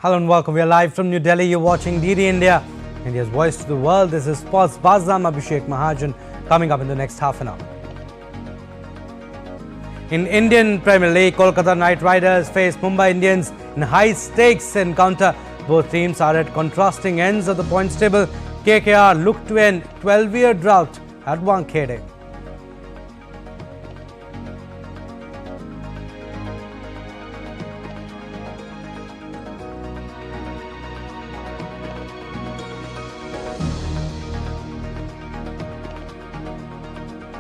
Hello and welcome. We are live from New Delhi. You're watching DD India, India's voice to the world. This is Sports Bazam Abhishek Mahajan coming up in the next half an hour. In Indian Premier League, Kolkata Knight Riders face Mumbai Indians in high-stakes encounter. Both teams are at contrasting ends of the points table. KKR look to end 12-year drought at Wankhede.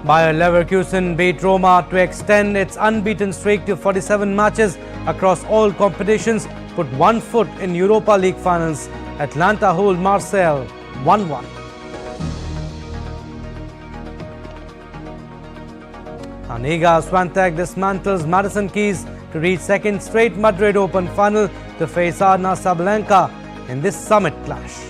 Bayer Leverkusen beat Roma to extend its unbeaten streak to 47 matches across all competitions, put one foot in Europa League finals. Atlanta hold Marseille 1-1. Aniga Swiatek dismantles Madison Keys to reach second straight Madrid Open final to face Prasar Bharati in this summit clash.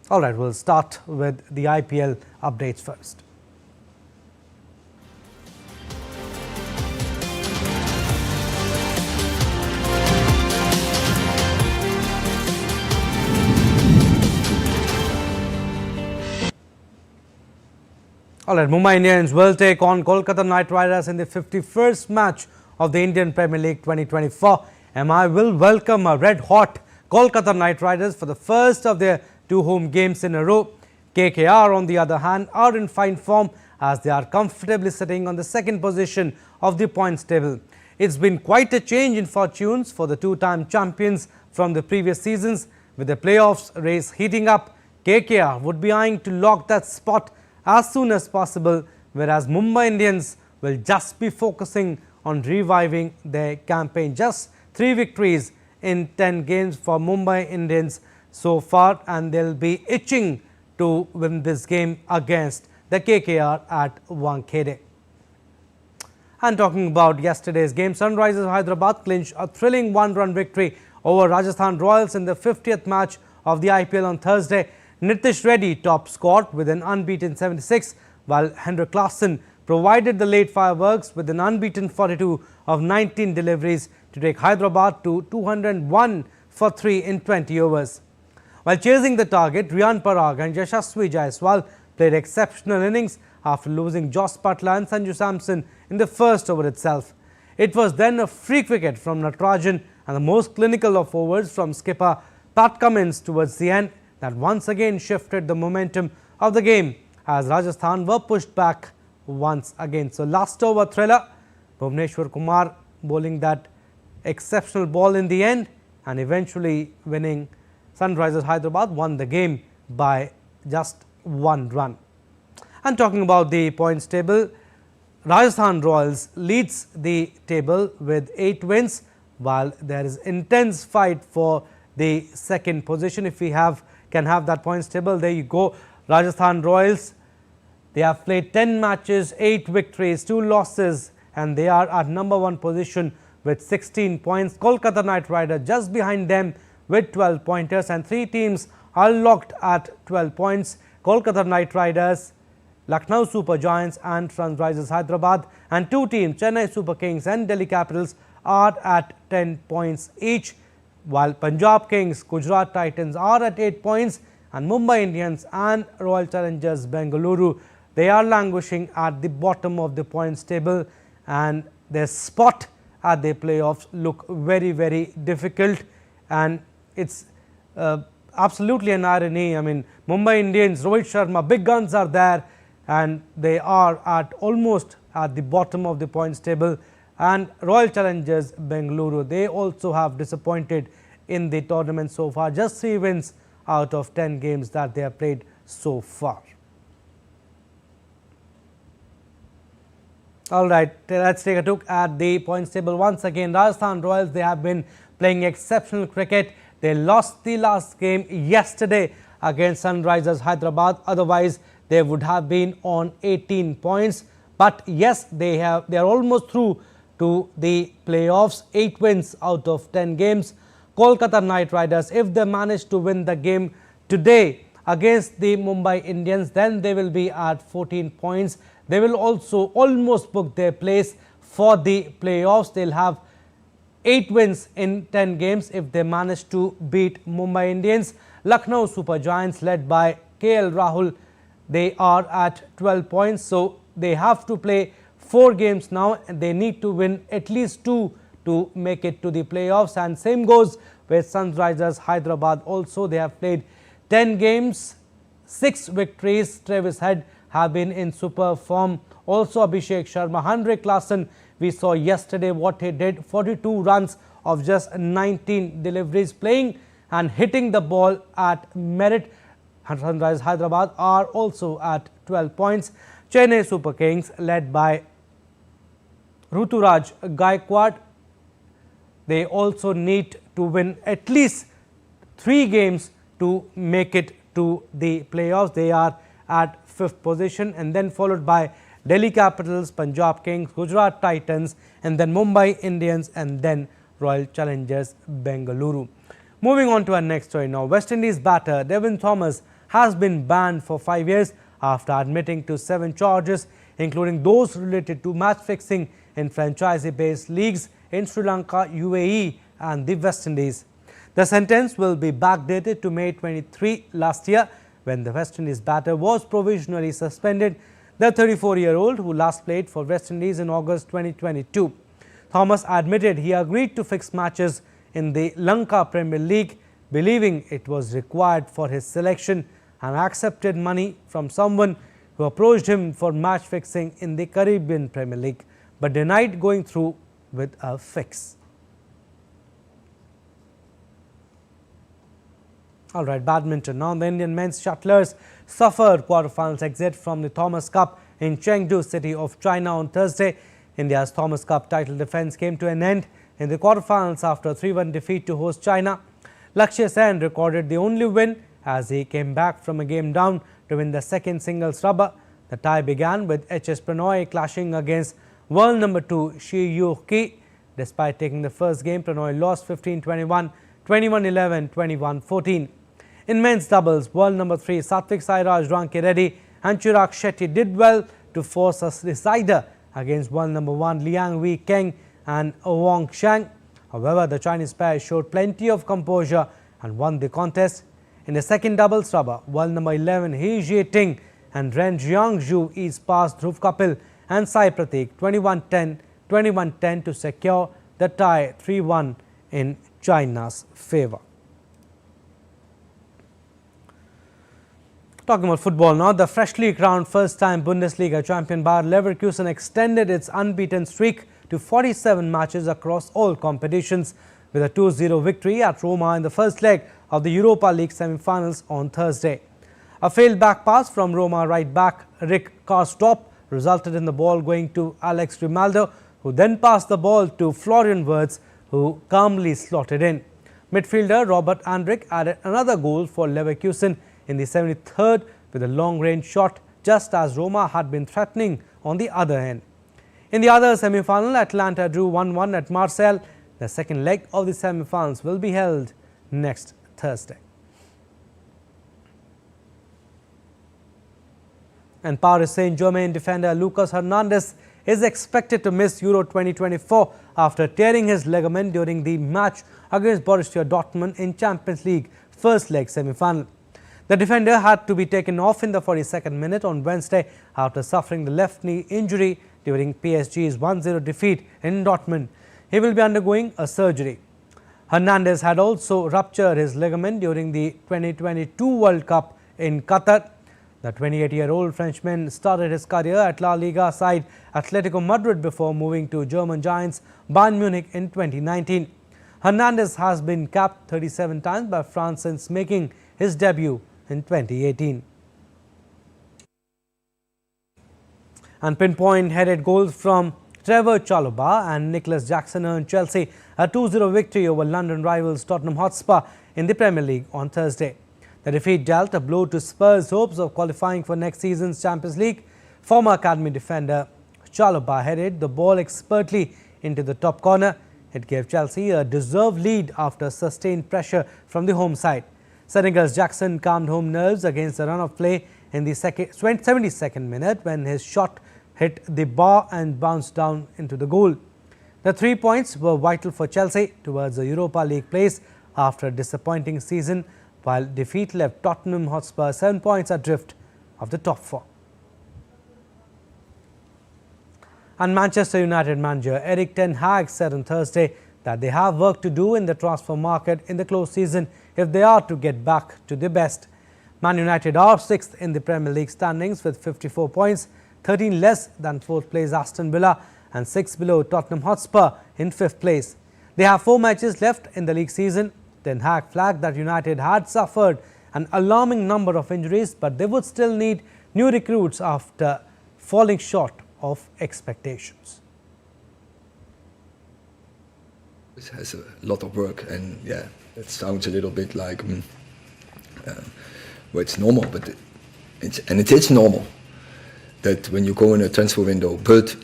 All right, we'll start with the IPL updates first. All right, Mumbai Indians will take on Kolkata Knight Riders in the 51st match of the Indian Premier League 2024. MI will welcome a red-hot Kolkata Knight Riders for the first of their two home games in a row. KKR, on the other hand, are in fine form as they are comfortably sitting on the second position of the points table. It's been quite a change in fortunes for the two-time champions from the previous seasons. With the playoffs race heating up, KKR would be eyeing to lock that spot as soon as possible, whereas Mumbai Indians will just be focusing on reviving their campaign. Just 3 victories in 10 games for Mumbai Indians so far, and they'll be itching to win this game against the KKR at Wankhede. And talking about yesterday's game, Sunrisers Hyderabad clinched a thrilling one-run victory over Rajasthan Royals in the 50th match of the IPL on Thursday. Nitish Reddy top scored with an unbeaten 76, while Hendrik Larsson provided the late fireworks with an unbeaten 42 of 19 deliveries to take Hyderabad to 201 for 3 in 20 overs. While chasing the target, Riyan Parag and Yashasvi Jaiswal played exceptional innings after losing Jos Patla and Sanju Samson in the first over itself. It was then a free cricket from Natarajan and the most clinical of overs from skipper Pat Cummins towards the end that once again shifted the momentum of the game as Rajasthan were pushed back once again. So last over thriller, Bhuvneshwar Kumar bowling that exceptional ball in the end and eventually winning. Sunrisers Hyderabad won the game by just 1 run. And talking about the points table, Rajasthan Royals leads the table with 8 wins, while there is intense fight for the second position. If we can have that points table, there you go. Rajasthan Royals, they have played 10 matches, 8 victories, 2 losses, and they are at number 1 position with 16 points. Kolkata Knight Riders just behind them with 12 pointers, and 3 teams are locked at 12 points. Kolkata Knight Riders, Lucknow Super Giants and Sunrisers Hyderabad, and 2 teams, Chennai Super Kings and Delhi Capitals, are at 10 points each, while Punjab Kings, Gujarat Titans are at 8 points, and Mumbai Indians and Royal Challengers Bengaluru, they are languishing at the bottom of the points table, and their spot at the playoffs look very, very difficult. And it's absolutely an irony. I mean, Mumbai Indians, Rohit Sharma, big guns are there, and they are at almost at the bottom of the points table. And Royal Challengers Bengaluru, they also have disappointed in the tournament so far. Just 3 wins out of 10 games that they have played so far. All right, let's take a look at the points table once again. Rajasthan Royals, they have been playing exceptional cricket. They lost the last game yesterday against Sunrisers Hyderabad. Otherwise, they would have been on 18 points. But yes, they are almost through to the playoffs. 8 wins out of 10 games. Kolkata Knight Riders, if they manage to win the game today against the Mumbai Indians, then they will be at 14 points. they will also almost book their place for the playoffs. They'll have 8 wins in 10 games if they manage to beat Mumbai Indians. Lucknow Super Giants, led by KL Rahul, they are at 12 points. So they have to play 4 games now, and they need to win at least 2 to make it to the playoffs. And same goes with Sunrisers Hyderabad also. They have played 10 games, 6 victories. Travis Head have been in super form. Also Abhishek Sharma, Henrik Larsson, we saw yesterday what he did, 42 runs of just 19 deliveries, playing and hitting the ball at merit. Sunrisers Hyderabad are also at 12 points. Chennai Super Kings, led by Ruturaj Gaikwad, they also need to win at least 3 games to make it to the playoffs. They are at 5th position, and then followed by Delhi Capitals, Punjab Kings, Gujarat Titans, and then Mumbai Indians, and then Royal Challengers Bengaluru. Moving on to our next story now. West Indies batter Devin Thomas has been banned for 5 years after admitting to 7 charges, including those related to match fixing in franchisee-based leagues in Sri Lanka, UAE, and the West Indies. The sentence will be backdated to May 23 last year, when the West Indies batter was provisionally suspended. The 34-year-old, who last played for West Indies in August 2022. Thomas admitted he agreed to fix matches in the Lanka Premier League, believing it was required for his selection, and accepted money from someone who approached him for match fixing in the Caribbean Premier League, but denied going through with a fix. All right, badminton now. The Indian men's shuttlers suffered quarterfinals exit from the Thomas Cup in Chengdu, city of China, on Thursday. India's Thomas Cup title defence came to an end in the quarterfinals after a 3-1 defeat to host China. Lakshya Sen recorded the only win as he came back from a game down to win the second singles rubber. The tie began with HS Pranoy clashing against world number 2 Shi Yu-ki. Despite taking the first game, Pranoy lost 15-21, 21-11, 21-14. In men's doubles, world number 3 Satvik Sairaj Rankireddy and Chirag Shetty did well to force a decider against world number 1 Liang Wei Keng and Wang Shang. However, the Chinese pair showed plenty of composure and won the contest. In the second doubles rubber, world number 11 He Jieting and Ren Jiangzhu each passed Dhruv Kapil and Sai Pratik 21-10, 21-10 to secure the tie 3-1 in China's favour. Talking about football now, the freshly crowned first-time Bundesliga champion Bayer Leverkusen extended its unbeaten streak to 47 matches across all competitions with a 2-0 victory at Roma in the first leg of the Europa League semi-finals on Thursday. A failed back pass from Roma right back Rick Karstorp resulted in the ball going to Alex Grimaldo, who then passed the ball to Florian Wirtz, who calmly slotted in. Midfielder Robert Andrich added another goal for Leverkusen in the 73rd with a long-range shot, just as Roma had been threatening on the other end. In the other semi-final, Atlanta drew 1-1 at Marseille. The second leg of the semi-finals will be held next Thursday. And Paris Saint-Germain defender Lucas Hernandez is expected to miss Euro 2024 after tearing his ligament during the match against Borussia Dortmund in Champions League first leg semi-final. The defender had to be taken off in the 42nd minute on Wednesday after suffering the left knee injury during PSG's 1-0 defeat in Dortmund. He will be undergoing a surgery. Hernandez had also ruptured his ligament during the 2022 World Cup in Qatar. The 28-year-old Frenchman started his career at La Liga side Atletico Madrid before moving to German giants Bayern Munich in 2019. Hernandez has been capped 37 times by France since making his debut in 2018. And pinpoint-headed goals from Trevor Chalobah and Nicholas Jackson earned Chelsea a 2-0 victory over London rivals Tottenham Hotspur in the Premier League on Thursday. The defeat dealt a blow to Spurs' hopes of qualifying for next season's Champions League. Former academy defender Chalobah headed the ball expertly into the top corner. It gave Chelsea a deserved lead after sustained pressure from the home side. Senegal's Jackson calmed home nerves against the run of play in the 72nd minute when his shot hit the bar and bounced down into the goal. The 3 points were vital for Chelsea towards a Europa League place after a disappointing season, while defeat left Tottenham Hotspur 7 points adrift of the top 4. And Manchester United manager Erik ten Hag said on Thursday that they have work to do in the transfer market in the close season if they are to get back to their best. Man United are 6th in the Premier League standings with 54 points, 13 less than 4th place Aston Villa and 6 below Tottenham Hotspur in 5th place. They have 4 matches left in the league season. Ten Hag flagged that United had suffered an alarming number of injuries, but they would still need new recruits after falling short of expectations. It has a lot of work, and yeah, it sounds a little bit like well, it's normal, but it is normal that when you go in a transfer window, but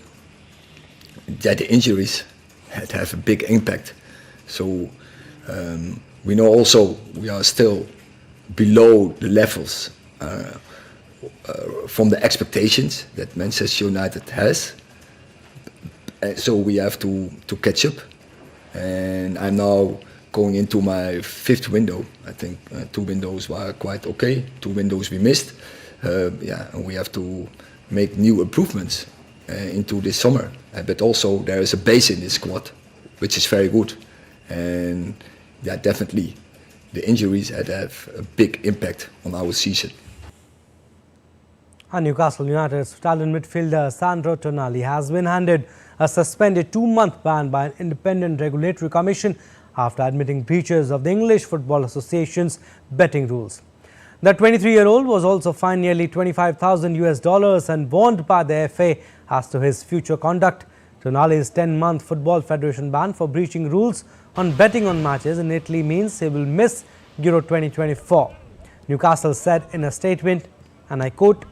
that the injuries have a big impact. So we know also we are still below the levels from the expectations that Manchester United has. So we have to catch up. And I'm now going into my 5th window. I think 2 windows were quite okay, 2 windows we missed. Yeah, and we have to make new improvements into this summer. But also there is a base in this squad, which is very good. And yeah, definitely the injuries have a big impact on our season. And Newcastle United's Italian midfielder Sandro Tonali has been handed a suspended 2-month ban by an independent regulatory commission after admitting breaches of the English Football Association's betting rules. The 23-year-old was also fined nearly $25,000 and warned by the FA as to his future conduct. Tonali's 10-month Football Federation ban for breaching rules on betting on matches in Italy means he will miss Euro 2024. Newcastle said in a statement, and I quote,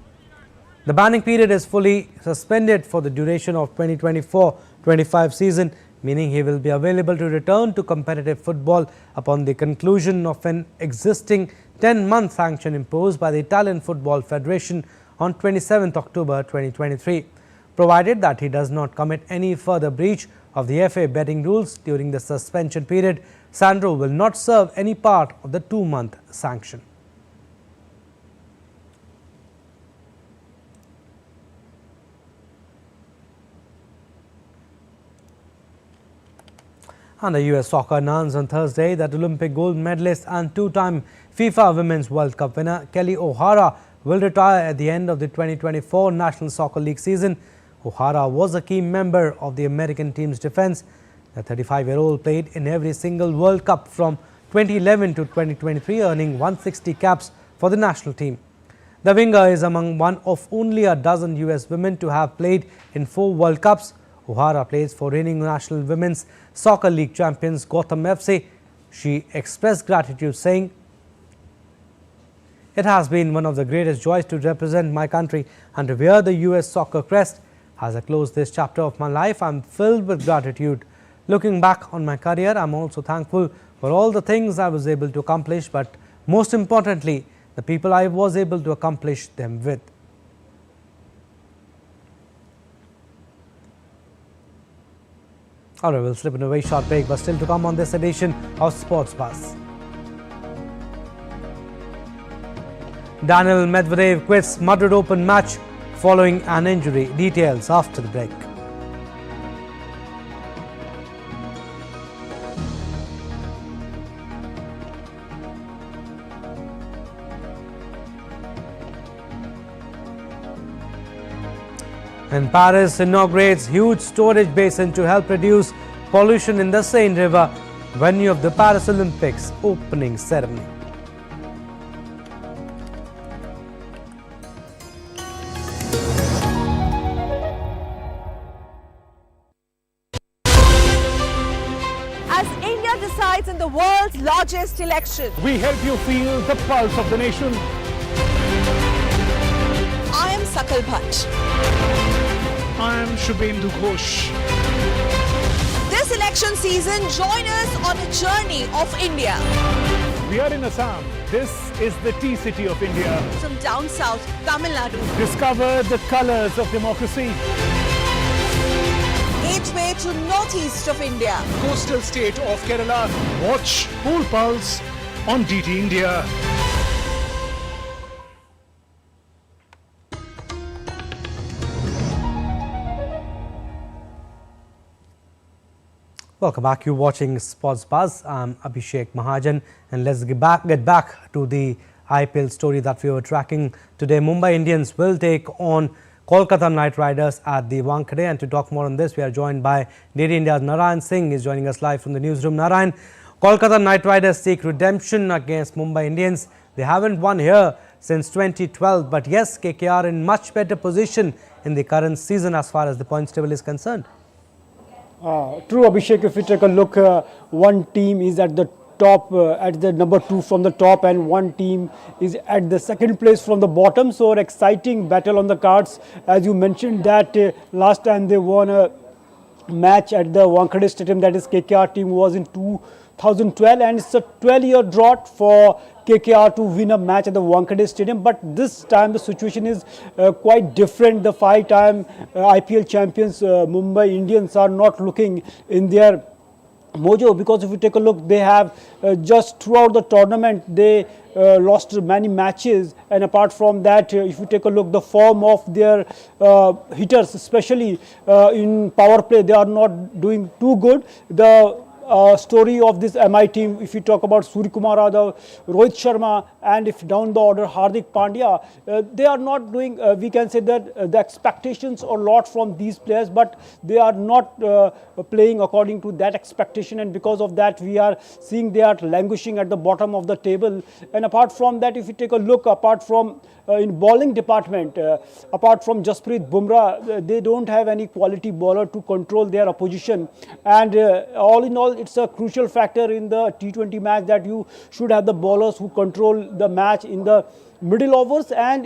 "The banning period is fully suspended for the duration of 2024-25 season, meaning he will be available to return to competitive football upon the conclusion of an existing 10-month sanction imposed by the Italian Football Federation on 27th October 2023. Provided that he does not commit any further breach of the FA betting rules during the suspension period, Sandro will not serve any part of the 2-month sanction." And the US Soccer announced on Thursday that Olympic gold medalist and 2-time FIFA Women's World Cup winner Kelly O'Hara will retire at the end of the 2024 National Soccer League season. O'Hara was a key member of the American team's defense. The 35-year-old played in every single World Cup from 2011 to 2023, earning 160 caps for the national team. The winger is among one of only a dozen US women to have played in 4 World Cups. O'Hara plays for reigning National Women's Soccer League champions Gotham FC. She expressed gratitude, saying, "It has been one of the greatest joys to represent my country and to wear the US soccer crest. As I close this chapter of my life, I'm filled with gratitude. Looking back on my career, I'm also thankful for all the things I was able to accomplish, but most importantly, the people I was able to accomplish them with." Alright, we'll slip in a very short break, but still to come on this edition of Sports Buzz. Daniil Medvedev quits Madrid Open match following an injury. Details after the break. And Paris inaugurates huge storage basin to help reduce pollution in the Seine River, venue of the Paris Olympics opening ceremony. As India decides in the world's largest election, we help you feel the pulse of the nation. I am Sakal Bhatt. I am Shubhendu Ghosh. This election season, join us on a journey of India. We are in Assam. This is the tea city of India. From down south, Tamil Nadu. Discover the colors of democracy. Gateway to northeast of India. Coastal state of Kerala. Watch Full Pulse on DT India. Welcome back. You're watching Sports Buzz. I'm Abhishek Mahajan, and let's get back to the IPL story that we were tracking today. Mumbai Indians will take on Kolkata Knight Riders at the Wankhede, and to talk more on this, we are joined by DT India's Narayan Singh. Is joining us live from the newsroom. Narayan, Kolkata Knight Riders seek redemption against Mumbai Indians. They haven't won here since 2012, but yes, KKR in much better position in the current season as far as the points table is concerned. True, Abhishek. If you take a look, one team is at the top, at the number 2 from the top, and one team is at the second place from the bottom. So an exciting battle on the cards. As you mentioned that last time they won a match at the Wankhede Stadium, that is KKR team was in 2012, and it's a 12-year drought for KKR to win a match at the Wankhede Stadium. But this time the situation is quite different. The 5-time IPL champions Mumbai Indians are not looking in their mojo, because if you take a look, they have just throughout the tournament they lost many matches, and apart from that, if you take a look, the form of their hitters, especially in power play, they are not doing too good. The story of this MI team, if you talk about Suryakumar Yadav, Rohit Sharma, and if down the order Hardik Pandya, they are not doing, we can say that the expectations are a lot from these players, but they are not playing according to that expectation, and because of that we are seeing they are languishing at the bottom of the table. And apart from that, if you take a look, apart from in bowling department, apart from Jasprit Bumrah, they don't have any quality bowler to control their opposition, and all in all, it's a crucial factor in the T20 match that you should have the bowlers who control the match in the middle overs. And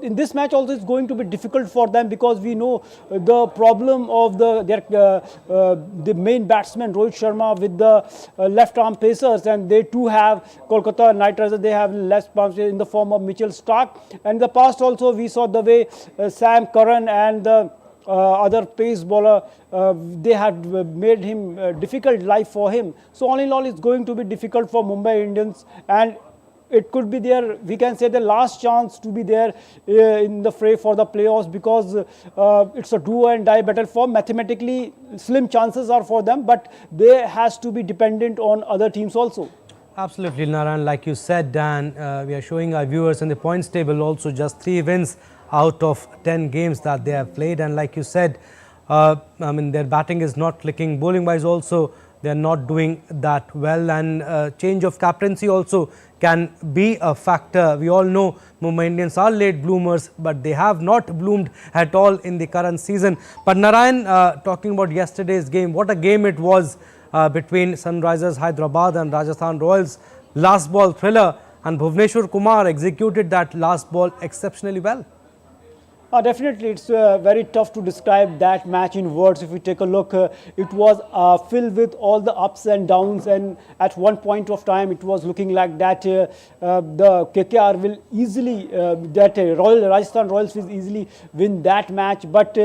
in this match also it's going to be difficult for them, because we know the problem of the main batsman Rohit Sharma with the left arm pacers, and they too have Kolkata Knight Riders, they have less pumps in the form of Mitchell Starc. And in the past also we saw the way Sam Curran and the other pace bowler, they had made him difficult life for him. So all in all, it's going to be difficult for Mumbai Indians, and it could be their, we can say, the last chance to be there in the fray for the playoffs, because it's a do and die battle. For mathematically slim chances are for them, but they has to be dependent on other teams also. Absolutely, Narayan, like you said, and we are showing our viewers in the points table also just 3 wins out of 10 games that they have played. And like you said, I mean, their batting is not clicking. Bowling wise also, they are not doing that well, and change of captaincy also can be a factor. We all know Mumbai Indians are late bloomers, but they have not bloomed at all in the current season. But Narayan, talking about yesterday's game, what a game it was between Sunrisers Hyderabad and Rajasthan Royals. Last ball thriller, and Bhuvneshwar Kumar executed that last ball exceptionally well. Definitely, it's very tough to describe that match in words. If you take a look, it was filled with all the ups and downs, and at one point of time it was looking like that the KKR will easily, Rajasthan Royals will easily win that match. But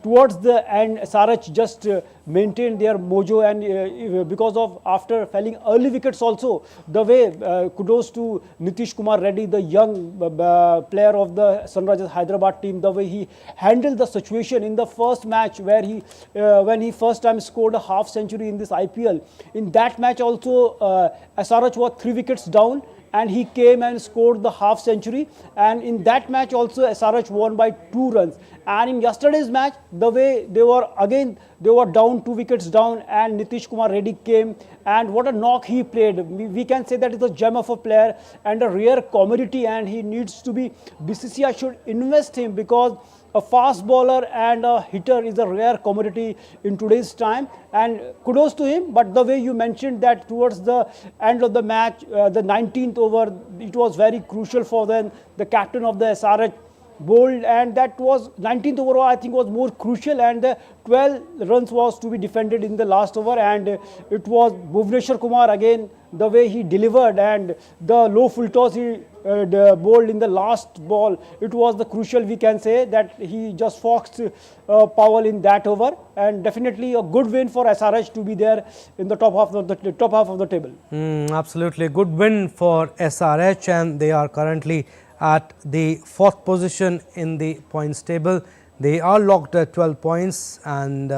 towards the end, SRH just maintained their mojo, and because of after falling early wickets also, the way kudos to Nitish Kumar Reddy, the young player of the Sunrisers Hyderabad team, the way he handled the situation in the first match where he when he first time scored a half century in this IPL. In that match also SRH was 3 wickets down, and he came and scored the half century, and in that match also SRH won by 2 runs. And in yesterday's match, the way they were down 2 wickets down, and Nitish Kumar Reddy came, and what a knock he played. We can say that is a gem of a player and a rare commodity, and he needs to be, BCCI should invest him, because a fast bowler and a hitter is a rare commodity in today's time, and kudos to him. But the way you mentioned that towards the end of the match, the 19th over, it was very crucial for them. The captain of the SRH bowled, and that was 19th over, I think, was more crucial, and 12 runs was to be defended in the last over, and it was Bhuvneshwar Kumar again, the way he delivered and the low full toss he bowled in the last ball. It was the crucial, we can say, that he just foxed Powell in that over, and definitely a good win for SRH to be there in the top half of the table. Absolutely good win for SRH, and they are currently at the 4th position in the points table. They are locked at 12 points, and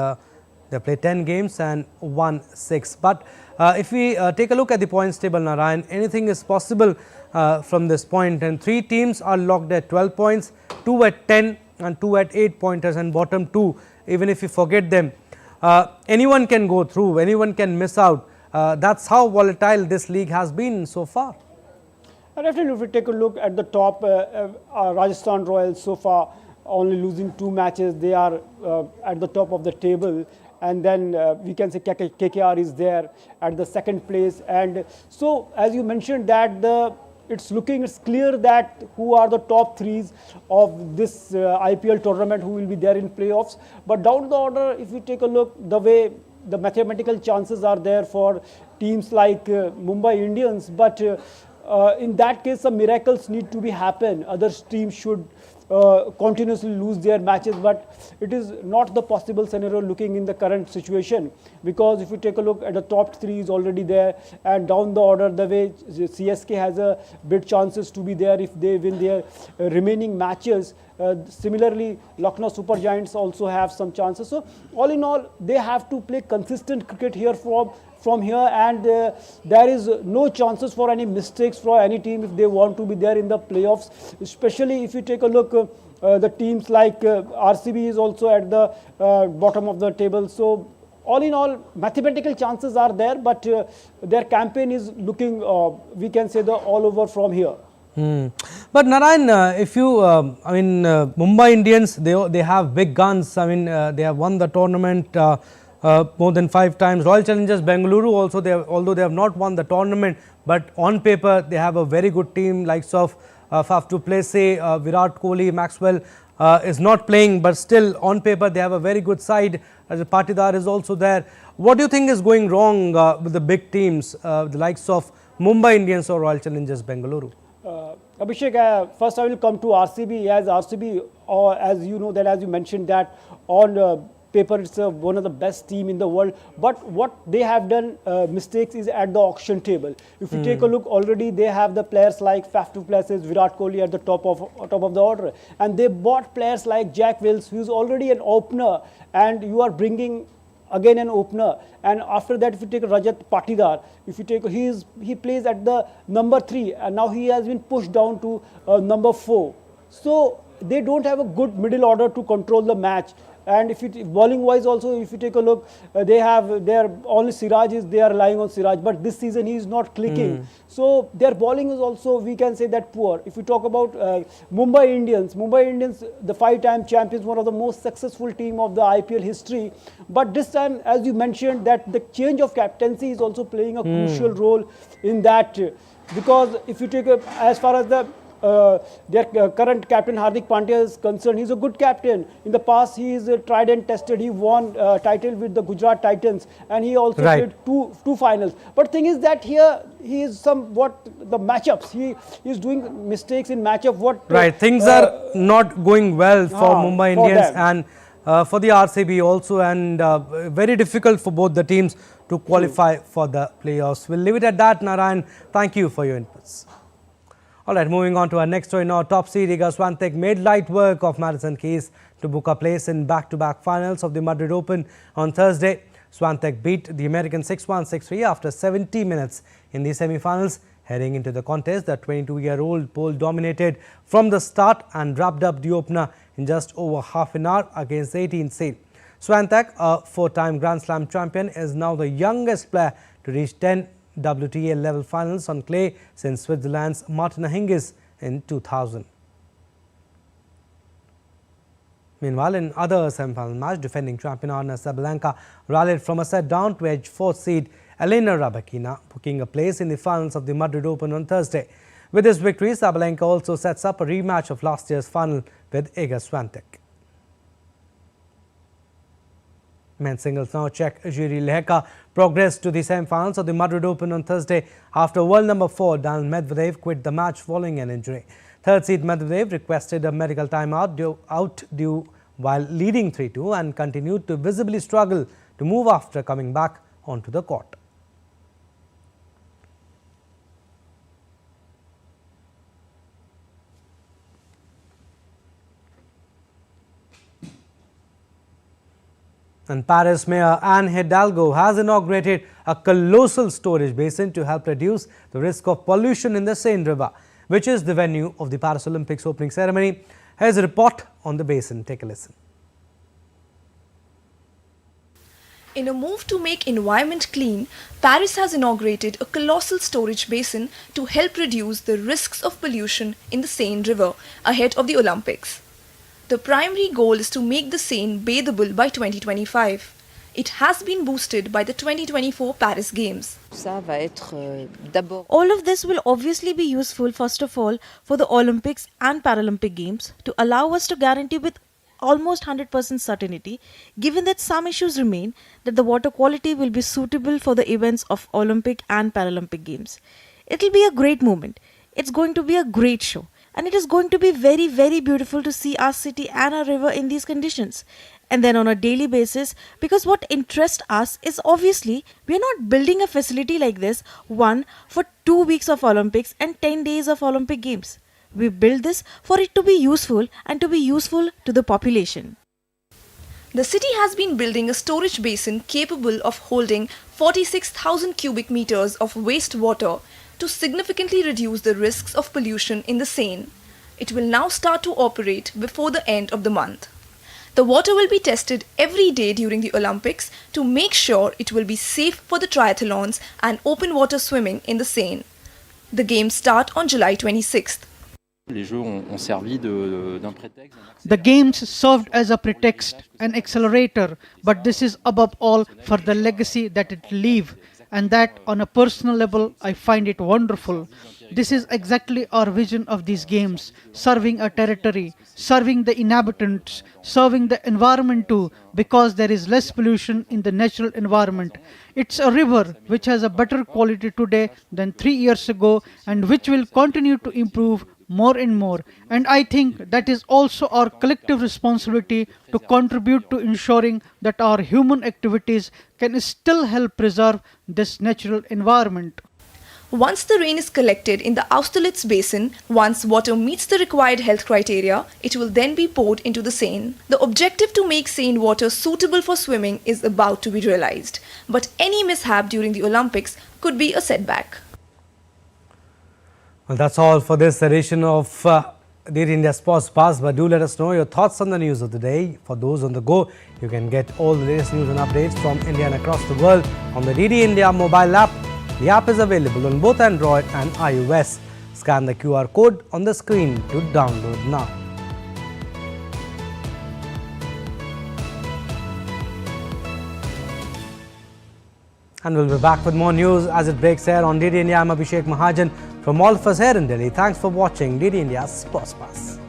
they played 10 games and won 6. But if we take a look at the points table, Narayan, anything is possible from this point, and 3 teams are locked at 12 points, 2 at 10 and 2 at 8 pointers, and bottom 2, even if you forget them, anyone can go through, anyone can miss out. That's how volatile this league has been so far. Definitely, if we take a look at the top, Rajasthan Royals so far only losing 2 matches, they are at the top of the table, and then we can say KKR is there at the 2nd place. And so, as you mentioned, that it's clear that who are the top 3s of this IPL tournament who will be there in playoffs. But down the order, if we take a look, the way the mathematical chances are there for teams like Mumbai Indians, but in that case, some miracles need to be happen. Other teams should continuously lose their matches, but it is not the possible scenario looking in the current situation, because if you take a look at the top 3 is already there, and down the order, the way CSK has a big chances to be there if they win their remaining matches. Similarly, Lucknow Super Giants also have some chances. So all in all, they have to play consistent cricket here from here, and there is no chances for any mistakes for any team if they want to be there in the playoffs, especially if you take a look the teams like RCB is also at the bottom of the table. So all in all, mathematical chances are there, but their campaign is looking, we can say, the all over from here. But Narayan, if you, Mumbai Indians, they have big guns. I mean, they have won the tournament more than 5 times. Royal Challengers Bengaluru also, although they have not won the tournament, but on paper they have a very good team, likes of Faf du Plessis, Virat Kohli, Maxwell is not playing, but still on paper they have a very good side. Patidar is also there. What do you think is going wrong with the big teams, the likes of Mumbai Indians or Royal Challengers Bengaluru? Abhishek, first I will come to RCB. As RCB, as you know, that as you mentioned that on paper it's one of the best team in the world, but what they have done mistakes is at the auction table. If you take a look, already they have the players like Faf du Plessis, Virat Kohli at the top of the order, and they bought players like Jack Wills, who is already an opener, and you are bringing again an opener. And after that, if you take Rajat Patidar, if you take he plays at the number 3, and now he has been pushed down to number 4. So they don't have a good middle order to control the match. And if you bowling wise also, if you take a look, they have their only Siraj they are relying on Siraj, but this season he is not clicking. So their bowling is also, we can say, that poor. If you talk about Mumbai Indians, the 5-time champions, one of the most successful team of the IPL history. But this time, as you mentioned, that the change of captaincy is also playing a crucial role in that, because if you take as far as the their current captain Hardik Pandya is concerned, he's a good captain. In the past, he is tried and tested. He won title with the Gujarat Titans, and he also played two finals. But thing is that here he is somewhat the matchups. He is doing mistakes in matchup. Things are not going well for Mumbai Indians and for the RCB also, and very difficult for both the teams to qualify for the playoffs. We'll leave it at that, Narayan. Thank you for your inputs. Alright, moving on to our next story now. Top seed Iga Swiatek made light work of Madison Keys to book a place in back-to-back finals of the Madrid Open on Thursday. Swiatek beat the American 6-1, 6-3 after 70 minutes in the semi-finals. Heading into the contest, the 22-year-old pole dominated from the start and wrapped up the opener in just over half an hour against the 18th seed. Swiatek, a 4-time Grand Slam champion, is now the youngest player to reach 10 WTA level finals on clay since Switzerland's Martina Hingis in 2000. Meanwhile, in other semi-final match, defending champion Sabalenka rallied from a set down to edge 4th seed Elena Rybakina, booking a place in the finals of the Madrid Open on Thursday. With this victory, Sabalenka also sets up a rematch of last year's final with Iga Swiatek. Men's singles now Czech Jiří Lehka progressed to the semi-finals of the Madrid Open on Thursday after world number 4 Daniil Medvedev quit the match following an injury. Third seed Medvedev requested a medical timeout due while leading 3-2 and continued to visibly struggle to move after coming back onto the court. And Paris Mayor Anne Hidalgo has inaugurated a colossal storage basin to help reduce the risk of pollution in the Seine River, which is the venue of the Paris Olympics opening ceremony. Here's a report on the basin. Take a listen. In a move to make environment clean, Paris has inaugurated a colossal storage basin to help reduce the risks of pollution in the Seine River ahead of the Olympics. The primary goal is to make the Seine bathable by 2025. It has been boosted by the 2024 Paris Games. All of this will obviously be useful, first of all, for the Olympics and Paralympic Games to allow us to guarantee with almost 100% certainty, given that some issues remain, that the water quality will be suitable for the events of Olympic and Paralympic Games. It will be a great moment. It's going to be a great show. And it is going to be very, very beautiful to see our city and our river in these conditions. And then on a daily basis, because what interests us is obviously we are not building a facility like this, one for 2 weeks of Olympics and 10 days of Olympic Games. We build this for it to be useful and to be useful to the population. The city has been building a storage basin capable of holding 46,000 cubic meters of wastewater to significantly reduce the risks of pollution in the Seine. It will now start to operate before the end of the month. The water will be tested every day during the Olympics to make sure it will be safe for the triathlons and open water swimming in the Seine. The games start on July 26th. The games served as a pretext, an accelerator, but this is above all for the legacy that it leaves. And that on a personal level, I find it wonderful. This is exactly our vision of these games, serving a territory, serving the inhabitants, serving the environment too, because there is less pollution in the natural environment. It's a river which has a better quality today than 3 years ago and which will continue to improve more and more. And I think that is also our collective responsibility to contribute to ensuring that our human activities can still help preserve this natural environment. Once the rain is collected in the Austerlitz basin, once water meets the required health criteria, it will then be poured into the Seine. The objective to make Seine water suitable for swimming is about to be realized. But any mishap during the Olympics could be a setback. Well, that's all for this edition of DD India Sports Pass. But do let us know your thoughts on the news of the day. For those on the go, you can get all the latest news and updates from India and across the world on the DD India mobile app. The app is available on both Android and iOS. Scan the QR code on the screen to download now. And we'll be back with more news as it breaks here on DD India. I'm Abhishek Mahajan. From all of us here in Delhi, thanks for watching DD India Sports Pass.